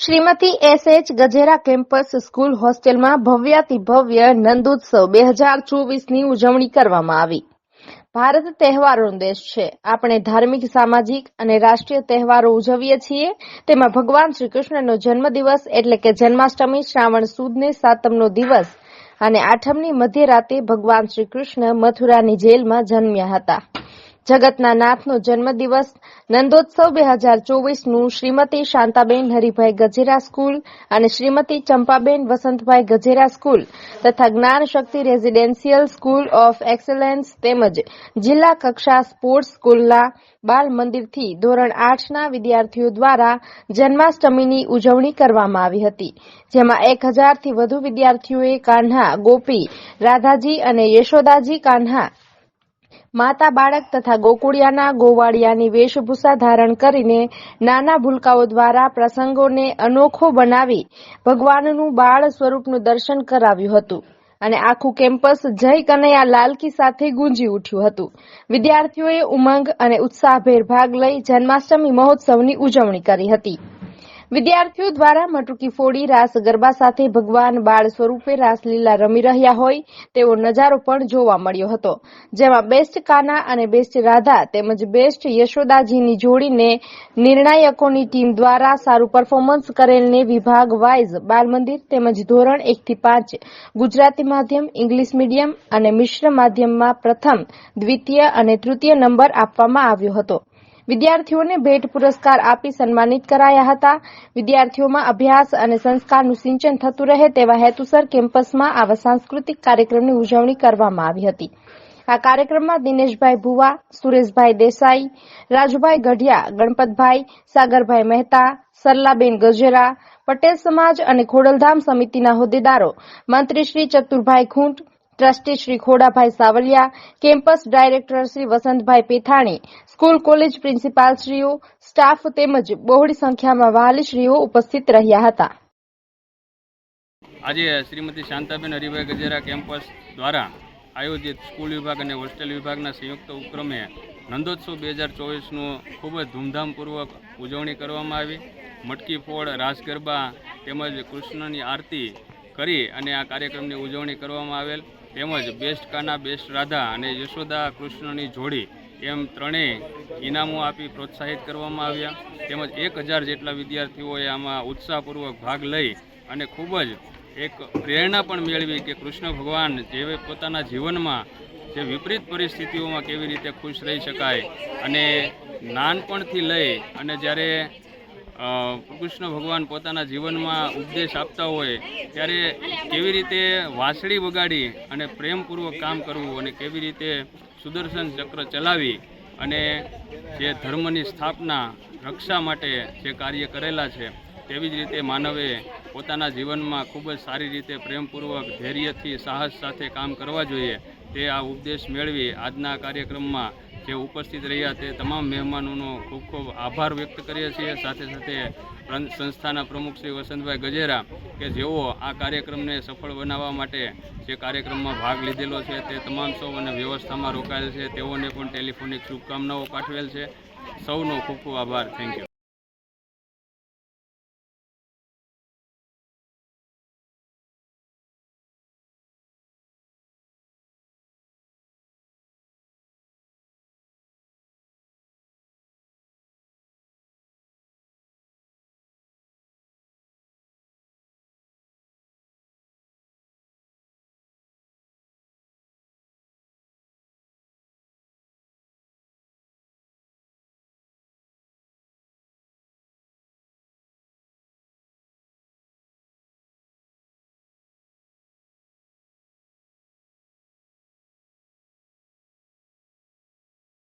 Shrimati એસ.એચ. Gajera campus school હોસ્ટેલમાં ભવ્યાતિ ભવ્ય નંદોત્સવ 2024ની ઉજવણી કરવામાં આવી। ભારત તહેવારોનો દેશ છે। આપણે ધાર્મિક, સામાજિક અને રાષ્ટ્રીય તહેવારો ઉજવીએ છીએ। તેમાં ભગવાન શ્રી કૃષ્ણનો જન્મદિવસ એટલે કે જન્માષ્ટમી, શ્રાવણ સુદને સાતમનો દિવસ અને આઠમની મધ્યરાતે ભગવાન શ્રી કૃષ્ણ મથુરાની જેલમાં જન્મ્યા હતા। જગતના નાથનો જન્મદિવસ નંદોત્સવ 2024નું શ્રીમતી શાંતાબેન હરિભાઈ ગજેરા સ્કૂલ અને શ્રીમતી ચંપાબેન વસંતભાઈ ગજેરા સ્કૂલ તથા જ્ઞાન શક્તિ રેઝિડેન્શિયલ સ્કૂલ ઓફ એક્સેલન્સ તેમજ જિલ્લા કક્ષા સ્પોર્ટ્સ સ્કૂલના બાલ મંદિરથી ધોરણ 8ના વિદ્યાર્થીઓ દ્વારા જન્માષ્ટમીની ઉજવણી કરવામાં આવી હતી, જેમાં 1000થી વધુ વિદ્યાર્થીઓએ કાન્હા, ગોપી, રાધાજી અને યશોદાજી કાન્હા, માતા બાળક તથા ગોકુળિયાના ગોવાળિયાની વેશભૂષા ધારણ કરીને નાના ભૂલકાઓ દ્વારા પ્રસંગોને અનોખો બનાવી ભગવાનનું બાળ સ્વરૂપનું દર્શન કરાવ્યું હતું અને આખું કેમ્પસ જય કનૈયા લાલકી સાથે ગુંજી ઉઠ્યું હતું। વિદ્યાર્થીઓએ ઉમંગ અને ઉત્સાહભેર ભાગ લઈ જન્માષ્ટમી મહોત્સવની ઉજવણી કરી હતી। વિદ્યાર્થીઓ દ્વારા મટુકી ફોડી રાસ ગરબા સાથે ભગવાન બાળ સ્વરૂપે રાસલીલા રમી રહ્યા હોય તેવો નજારો પણ જોવા મળ્યો હતો, જેમાં બેસ્ટ કાના અને બેસ્ટ રાધા તેમજ બેસ્ટ યશોદાજીની જોડીને નિર્ણાયકોની ટીમ દ્વારા સારું પરફોર્મન્સ કરેલને વિભાગ વાઇઝ બાલ મંદિર તેમજ ધોરણ 1 થી 5 ગુજરાતી માધ્યમ, ઇંગ્લિશ મીડિયમ અને મિશ્ર માધ્યમમાં પ્રથમ, દ્વિતીય અને તૃતીય નંબર આપવામાં આવ્યો હતો। વિદ્યાર્થીઓને ભેટ પુરસ્કાર આપી સન્માનિત કરાયા હતા। વિદ્યાર્થીઓમાં અભ્યાસ અને સંસ્કારનું સિંચન થતું રહે તેવા હેતુસર કેમ્પસમાં આવા સાંસ્કૃતિક કાર્યક્રમની ઉજવણી કરવામાં આવી હતી। આ કાર્યક્રમમાં દિનેશભાઈ ભુવા, સુરેશભાઈ દેસાઈ, રાજુભાઈ ગઢિયા, ગણપતભાઈ, સાગરભાઈ મહેતા, સરલાબેન ગજેરા, પટેલ સમાજ અને ખોડલધામ સમિતિના હોદ્દેદારો, મંત્રી Shri Chaturbhai Khunt, trustee Shri Khodabhai Savaliya, campus director Shri Vasantbhai Pethani, school college પ્રિન્સિપાલશ્રીઓ, સ્ટાફ તેમજ બહોળી સંખ્યામાં વાલીશ્રીઓ ઉપસ્થિત રહ્યા હતા। આજે શ્રીમતી શાંતાબેન હરિભાઈ ગજેરા કેમ્પસ દ્વારા આયોજિત સ્કૂલ વિભાગ અને હોસ્ટેલ વિભાગના સંયુક્ત ઉપક્રમે નંદોત્સવ 2024નું ખૂબ જ ધૂમધામપૂર્વક ઉજવણી કરવામાં આવી। મટકી ફોડ, રાસ ગરબા તેમજ કૃષ્ણની આરતી કરી અને આ કાર્યક્રમની ઉજવણી કરવામાં આવેલ, તેમજ બેસ્ટ કાના, બેસ્ટ રાધા અને યશોદા કૃષ્ણની જોડી એમ ત્રણેય ઇનામો આપી પ્રોત્સાહિત કરવામાં આવ્યા, તેમજ 1000 જેટલા વિદ્યાર્થીઓએ આમાં ઉત્સાહપૂર્વક ભાગ લઈ અને ખૂબ જ એક પ્રેરણા પણ મેળવી કે કૃષ્ણ ભગવાન જે પોતાના જીવનમાં જે વિપરીત પરિસ્થિતિઓમાં કેવી રીતે ખુશ રહી શકાય અને નાનપણથી લઈ અને જ્યારે કૃષ્ણ ભગવાન પોતાના જીવનમાં ઉપદેશ આપતા હોય ત્યારે કેવી રીતે વાંસળી વગાડી અને પ્રેમપૂર્વક કામ કરવું અને કેવી રીતે સુદર્શન ચક્ર ચલાવી અને જે ધર્મની સ્થાપના, રક્ષા માટે જે કાર્ય કરેલા છે તેવી જ રીતે માનવે પોતાના જીવનમાં ખૂબ જ સારી રીતે પ્રેમપૂર્વક, ધૈર્યથી, સાહસ સાથે કામ કરવા જોઈએ તે આ ઉપદેશ મેળવી આજના કાર્યક્રમમાં જે ઉપસ્થિત રહ્યા તે તમામ મહેમાનોનો ખૂબ ખૂબ આભાર વ્યક્ત કરીએ છીએ। સાથે સાથે સંસ્થાના પ્રમુખ શ્રી વસંતભાઈ ગજેરા કે જેઓ આ કાર્યક્રમને સફળ બનાવવા માટે જે કાર્યક્રમમાં ભાગ લીધેલો છે તે તમામ સૌ અને વ્યવસ્થામાં રોકાયેલ છે તેઓને પણ ટેલિફોનિક શુભકામનાઓ પાઠવેલ છે। સૌનો ખૂબ ખૂબ આભાર। Thank you.